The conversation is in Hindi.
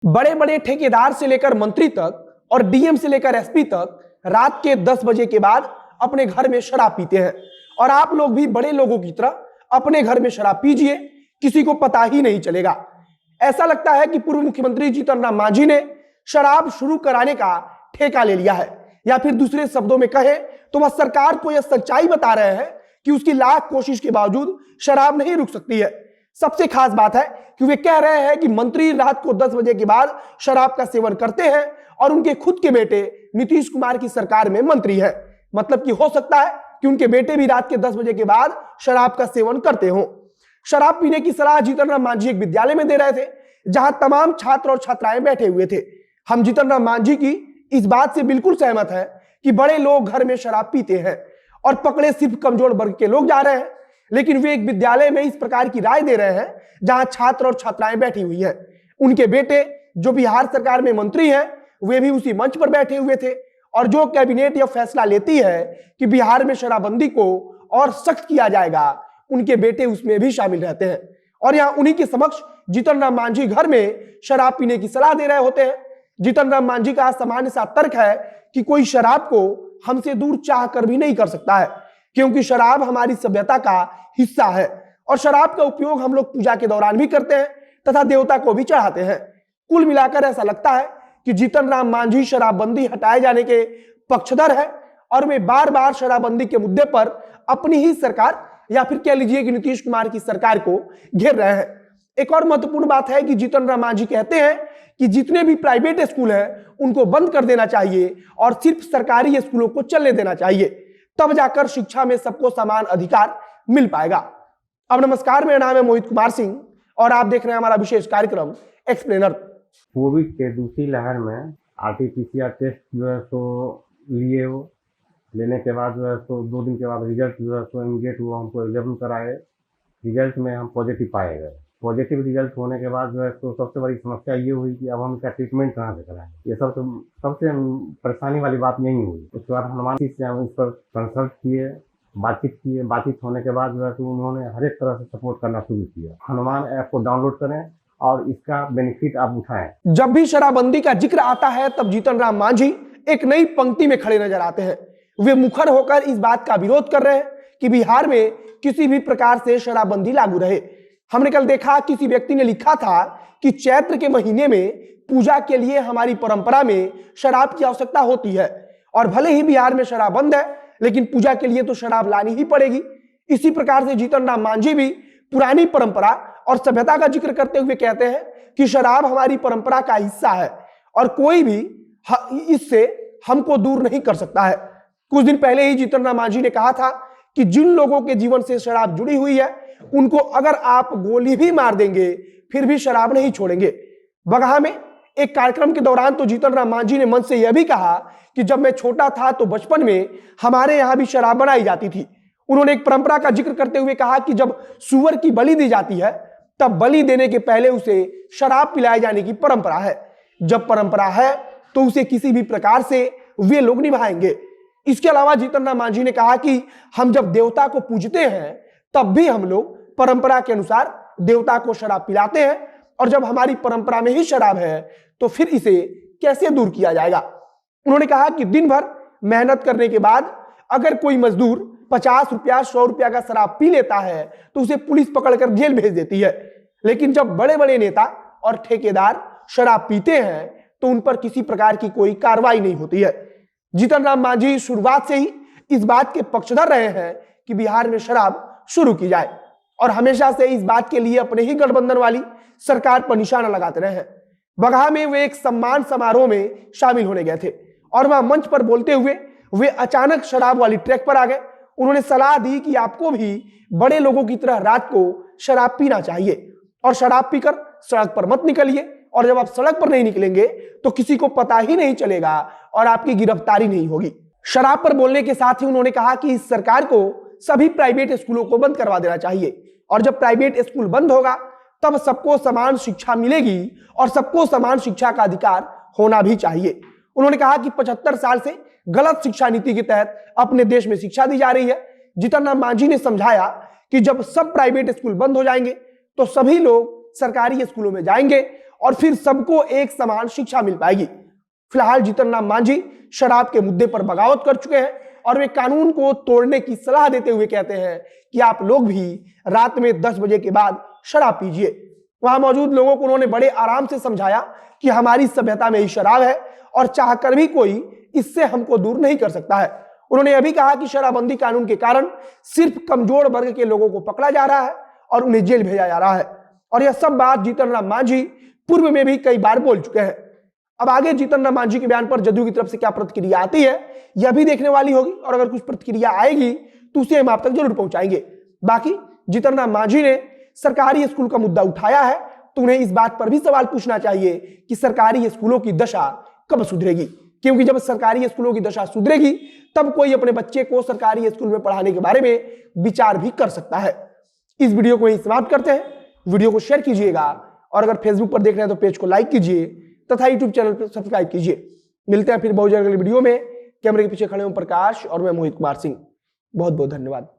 बड़े बड़े ठेकेदार से लेकर मंत्री तक और डीएम से लेकर एसपी तक रात के 10 बजे के बाद अपने घर में शराब पीते हैं। और आप लोग भी बड़े लोगों की तरह अपने घर में शराब पीजिए, किसी को पता ही नहीं चलेगा। ऐसा लगता है कि पूर्व मुख्यमंत्री जीतन राम मांझी ने शराब शुरू कराने का ठेका ले लिया है, या फिर दूसरे शब्दों में कहें तो वह सरकार को यह सच्चाई बता रहे हैं कि उसकी लाख कोशिश के बावजूद शराब नहीं रुक सकती है। सबसे खास बात है कि वे कह रहे हैं कि मंत्री रात को 10 बजे के बाद शराब का सेवन करते हैं और उनके खुद के बेटे नीतीश कुमार की सरकार में मंत्री है। मतलब कि हो सकता है कि उनके बेटे भी रात के 10 बजे के बाद शराब का सेवन करते हों। शराब पीने की सलाह जीतन राम मांझी एक विद्यालय में दे रहे थे, जहां तमाम छात्र और छात्राएं बैठे हुए थे। हम जीतन राम मांझी की इस बात से बिल्कुल सहमत हैं कि बड़े लोग घर में शराब पीते हैं और पकड़े सिर्फ कमजोर वर्ग के लोग जा रहे हैं। लेकिन वे एक विद्यालय में इस प्रकार की राय दे रहे हैं जहां छात्र और छात्राएं बैठी हुई हैं। उनके बेटे जो बिहार सरकार में मंत्री हैं, वे भी उसी मंच पर बैठे हुए थे। और जो कैबिनेट यह फैसला लेती है कि बिहार में शराबबंदी को और सख्त किया जाएगा, उनके बेटे उसमें भी शामिल रहते हैं। और यहाँ उन्हीं के समक्ष जीतन राम मांझी घर में शराब पीने की सलाह दे रहे होते हैं। जीतन राम मांझी का सामान्य सा तर्क है कि कोई शराब को हमसे दूर चाह कर भी नहीं कर सकता है, क्योंकि शराब हमारी सभ्यता का हिस्सा है और शराब का उपयोग हम लोग पूजा के दौरान भी करते हैं तथा देवता को भी चढ़ाते हैं। कुल मिलाकर ऐसा लगता है कि जीतन राम मांझी शराबबंदी हटाए जाने के पक्षधर है और वे बार बार शराबबंदी के मुद्दे पर अपनी ही सरकार या फिर कह लीजिए कि नीतीश कुमार की सरकार को घेर रहे हैं। एक और महत्वपूर्ण बात है कि जीतन राम मांझी कहते हैं कि जितने भी प्राइवेट स्कूल हैं उनको बंद कर देना चाहिए और सिर्फ सरकारी स्कूलों को चलने देना चाहिए, तब जाकर शिक्षा में सबको समान अधिकार मिल पाएगा। अब नमस्कार, मेरा नाम है मोहित कुमार सिंह और आप देख रहे हैं हमारा विशेष कार्यक्रम एक्सप्लेनर। कोविड के दूसरी लहर में आरटीपीसीआर टेस्ट जो है सो लिए हो, लेने के बाद जो है सो 2 दिन के बाद रिजल्ट जो है सो इमीडिएट वो हमको एग्जाम कराए। रिजल्ट में हम पॉजिटिव पाए गए। पॉजिटिव रिजल्ट होने के बाद जो है तो सबसे बड़ी समस्या ये हुई कि अब हम इसका ट्रीटमेंट कहाँ से कराएं। ये सबसे परेशानी वाली बात यही हुई। उसके बाद हनुमान जी से हम इस पर कंसल्ट किए, बातचीत होने के बाद जो है तो उन्होंने हर एक तरह से सपोर्ट करना शुरू किया। हनुमान ऐप को डाउनलोड करें और इसका बेनिफिट आप उठाएं। जब भी शराबबंदी का जिक्र आता है तब जीतन राम मांझी एक नई पंक्ति में खड़े नजर आते हैं। वे मुखर होकर इस बात का विरोध कर रहे हैं कि बिहार में किसी भी प्रकार से शराबबंदी लागू रहे। हमने कल देखा किसी व्यक्ति ने लिखा था कि चैत्र के महीने में पूजा के लिए हमारी परंपरा में शराब की आवश्यकता होती है और भले ही बिहार में शराब बंद है, लेकिन पूजा के लिए तो शराब लानी ही पड़ेगी। इसी प्रकार से जीतन राम मांझी भी पुरानी परंपरा और सभ्यता का जिक्र करते हुए कहते हैं कि शराब हमारी परंपरा का हिस्सा है और कोई भी इससे हमको दूर नहीं कर सकता है। कुछ दिन पहले ही जीतन राम मांझी ने कहा था कि जिन लोगों के जीवन से शराब जुड़ी हुई है उनको अगर आप गोली भी मार देंगे फिर भी शराब नहीं छोड़ेंगे। बगहा में एक कार्यक्रम के दौरान तो जीतन राम मांझी ने मन से यह भी कहा कि जब मैं छोटा था तो बचपन में हमारे यहाँ भी शराब बनाई जाती थी। उन्होंने एक परंपरा का जिक्र करते हुए कहा कि जब सूअर की बलि दी जाती है तब बलि देने के पहले उसे शराब पिलाए जाने की परंपरा है। जब परंपरा है तो उसे किसी भी प्रकार से वे लोग निभाएंगे। इसके अलावा जीतन राम मांझी ने कहा कि हम जब देवता को पूजते हैं तब भी हम लोग परंपरा के अनुसार देवता को शराब पिलाते हैं और जब हमारी परंपरा में ही शराब है तो फिर इसे कैसे दूर किया जाएगा। उन्होंने कहा कि दिन भर मेहनत करने के बाद अगर कोई मजदूर 50 रुपया 100 रुपया का शराब पी लेता है तो उसे पुलिस पकड़कर जेल भेज देती है, लेकिन जब बड़े बड़े नेता और ठेकेदार शराब पीते हैं तो उन पर किसी प्रकार की कोई कार्रवाई नहीं होती है। जीतन राम मांझी शुरुआत से ही इस बात के पक्षधर रहे हैं कि बिहार में शराब शुरू की जाए और हमेशा से इस बात के लिए अपने ही गठबंधन वाली सरकार पर निशाना लगाते रहे हैं। बगहा में वे एक सम्मान समारोह में शामिल होने गए थे और वहां मंच पर बोलते हुए वे अचानक शराब वाली ट्रैक पर आ गए। उन्होंने सलाह दी कि आपको भी बड़े लोगों की तरह रात को शराब पीना चाहिए और शराब पीकर सड़क पर मत निकलिए, और जब आप सड़क पर नहीं निकलेंगे तो किसी को पता ही नहीं चलेगा और आपकी गिरफ्तारी नहीं होगी। शराब पर बोलने के साथ ही उन्होंने कहा कि इस सरकार को सभी प्राइवेट स्कूलों को बंद करवा देना चाहिए और जब प्राइवेट स्कूल बंद होगा तब सबको समान शिक्षा मिलेगी और सबको समान शिक्षा का अधिकार होना भी चाहिए। उन्होंने कहा कि 75 साल से गलत शिक्षा नीति के तहत अपने देश में शिक्षा दी जा रही है। जीतन राम मांझी ने समझाया कि जब सब प्राइवेट स्कूल बंद हो जाएंगे तो सभी लोग सरकारी स्कूलों में जाएंगे और फिर सबको एक समान शिक्षा मिल पाएगी। फिलहाल जीतन राम मांझी शराब के मुद्दे पर बगावत कर चुके हैं और वे कानून को तोड़ने की सलाह देते हुए कहते हैं कि आप लोग भी रात में 10 बजे के बाद शराब पीजिए। वहां मौजूद लोगों को उन्होंने बड़े आराम से समझाया कि हमारी सभ्यता में ही शराब है और चाहकर भी कोई इससे हमको दूर नहीं कर सकता है। उन्होंने यह भी कहा कि शराबबंदी कानून के कारण सिर्फ कमजोर वर्ग के लोगों को पकड़ा जा रहा है और उन्हें जेल भेजा जा रहा है। और यह सब बात जीतन राम मांझी पूर्व में भी कई बार बोल चुके हैं। अब आगे जीतन राम मांझी के बयान पर जदयू की तरफ से क्या प्रतिक्रिया आती है यह भी देखने वाली होगी, और अगर कुछ प्रतिक्रिया आएगी तो उसे हम आप तक जरूर पहुंचाएंगे। बाकी जीतन राम मांझी ने सरकारी स्कूल का मुद्दा उठाया है तो उन्हें इस बात पर भी सवाल पूछना चाहिए कि सरकारी स्कूलों की दशा कब सुधरेगी, क्योंकि जब सरकारी स्कूलों की दशा सुधरेगी तब कोई अपने बच्चे को सरकारी स्कूल में पढ़ाने के बारे में विचार भी कर सकता है। इस वीडियो को यहीं समाप्त करते हैं। वीडियो को शेयर कीजिएगा और अगर फेसबुक पर देख रहे हैं तो पेज को लाइक कीजिए तथा यूट्यूब चैनल पर सब्सक्राइब कीजिए। मिलते हैं फिर बहुत जल्द अगले वीडियो में। कैमरे के पीछे खड़े हूं प्रकाश और मैं मोहित कुमार सिंह। बहुत बहुत धन्यवाद।